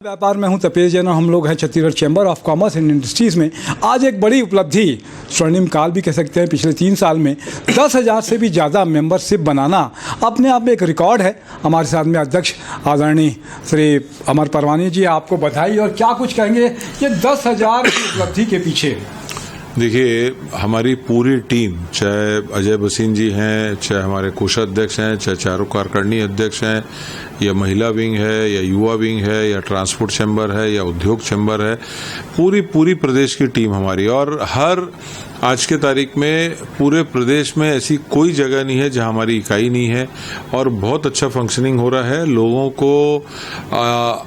व्यापार में हूं तपेश जैन और हम लोग हैं Chhattisgarh chamber of commerce and industries में। आज एक बड़ी उपलब्धि, स्वर्णिम काल भी कह सकते हैं, पिछले 3 साल में 10,000 से भी ज़्यादा मेंबरशिप बनाना अपने आप में एक रिकॉर्ड है। हमारे साथ में अध्यक्ष आदरणीय श्री अमर परवानी जी, आपको बधाई। और क्या कुछ कहेंगे ये 10,000 की उपलब्धि के पीछे? देखिए, हमारी पूरी टीम, चाहे अजय बसीन जी हैं, चाहे हमारे कोषाध्यक्ष हैं, चाहे चारों कार्यकारिणी अध्यक्ष हैं, या महिला विंग है, या युवा विंग है, या ट्रांसपोर्ट चैम्बर है, या उद्योग चैम्बर है, पूरी प्रदेश की टीम हमारी। और हर आज के तारीख में पूरे प्रदेश में ऐसी कोई जगह नहीं है जहां हमारी इकाई नहीं है, और बहुत अच्छा फंक्शनिंग हो रहा है लोगों को।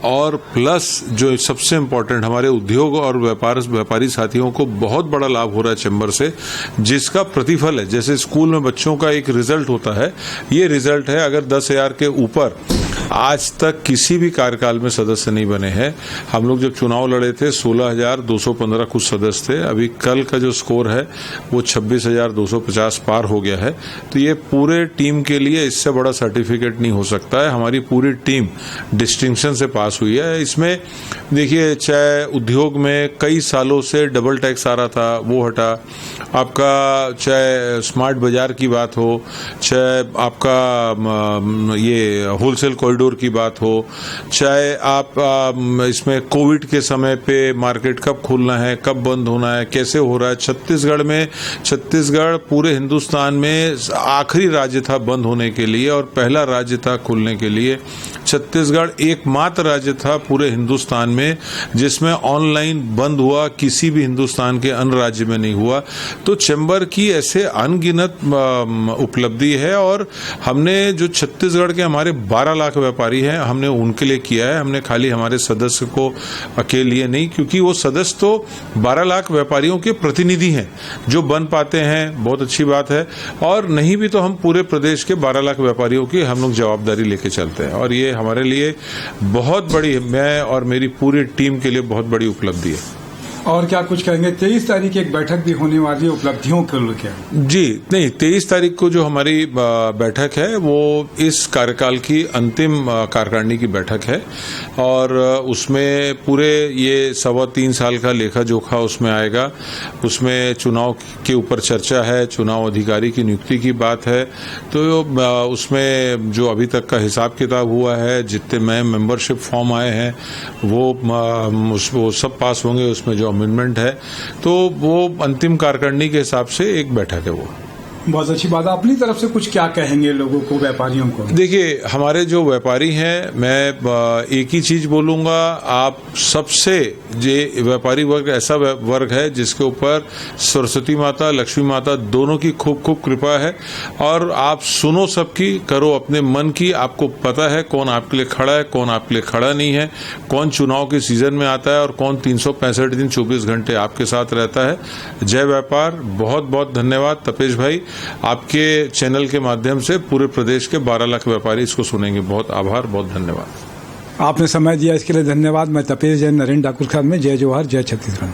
और प्लस जो सबसे इम्पोर्टेंट, हमारे उद्योग और व्यापारी साथियों को बहुत बड़ा लाभ हो रहा है चैम्बर से, जिसका प्रतिफल है। जैसे स्कूल में बच्चों का एक रिजल्ट होता है, ये रिजल्ट है। अगर 10,000 के ऊपर आज तक किसी भी कार्यकाल में सदस्य नहीं बने हैं। हम लोग जब चुनाव लड़े थे 16,215 कुछ सदस्य थे। अभी कल का जो स्कोर है वो 26,250 पार हो गया है। तो ये पूरे टीम के लिए इससे बड़ा सर्टिफिकेट नहीं हो सकता है। हमारी पूरी टीम डिस्टिंक्शन से पास हुई है। इसमें देखिए, चाहे उद्योग में कई सालों से डबल टैक्स आ रहा था, वो हटा। आपका चाहे स्मार्ट बाजार की बात हो, चाहे आपका ये होलसेल कॉरिडोर की बात हो, चाहे आप इसमें कोविड के समय पे मार्केट कब खुलना है, कब बंद होना है, कैसे हो रहा है। छत्तीसगढ़ पूरे हिंदुस्तान में आखिरी राज्य था बंद होने के लिए और पहला राज्य था खुलने के लिए। छत्तीसगढ़ एकमात्र राज्य था पूरे हिंदुस्तान में जिसमें ऑनलाइन बंद हुआ, किसी भी हिंदुस्तान के अन्य राज्य में नहीं हुआ। तो चैम्बर की ऐसे अनगिनत उपलब्धि है। और हमने जो छत्तीसगढ़ के हमारे 12 लाख व्यापारी हैं, हमने उनके लिए किया है। हमने खाली हमारे सदस्य को अकेले लिए नहीं, क्योंकि वो सदस्य तो 12 लाख व्यापारियों के प्रतिनिधि हैं। जो बन पाते हैं बहुत अच्छी बात है, और नहीं भी तो हम पूरे प्रदेश के 12 लाख व्यापारियों की हम लोग जवाबदारी लेके चलते हैं। और ये हमारे लिए बहुत बड़ी, मैं और मेरी पूरी टीम के लिए बहुत बड़ी उपलब्धि है। और क्या कुछ कहेंगे? 23 तारीख एक बैठक भी होने वाली है उपलब्धियों को लेकर। जी नहीं, 23 तारीख को जो हमारी बैठक है वो इस कार्यकाल की अंतिम कार्यकारिणी की बैठक है। और उसमें पूरे ये 3.25 साल का लेखा जोखा उसमें आएगा। उसमें चुनाव के ऊपर चर्चा है, चुनाव अधिकारी की नियुक्ति की बात है। तो उसमें जो अभी तक का हिसाब किताब हुआ है, जितने नए मेंबरशिप फॉर्म आए हैं वो सब पास होंगे। उसमें जो अमेंडमेंट है, तो वो अंतिम कार्यकारिणी के हिसाब से एक बैठक है। वो बहुत अच्छी बात है। अपनी तरफ से कुछ क्या कहेंगे लोगों को, व्यापारियों को? देखिए, हमारे जो व्यापारी हैं, मैं एक ही चीज बोलूंगा, आप सबसे, ये व्यापारी वर्ग ऐसा वर्ग है जिसके ऊपर सरस्वती माता, लक्ष्मी माता दोनों की खूब कृपा है। और आप सुनो सबकी, करो अपने मन की। आपको पता है कौन आपके लिए खड़ा है, कौन आपके लिए खड़ा नहीं है, कौन चुनाव के सीजन में आता है और कौन 365 दिन 24 घंटे आपके साथ रहता है। जय व्यापार। बहुत बहुत धन्यवाद तपेश भाई। आपके चैनल के माध्यम से पूरे प्रदेश के 12 लाख व्यापारी इसको सुनेंगे। बहुत आभार, बहुत धन्यवाद। आपने समय दिया इसके लिए धन्यवाद। मैं तपेश जैन, नरेंद्र ठाकुर खान में। जय जवाहर, जय छत्तीसगढ़।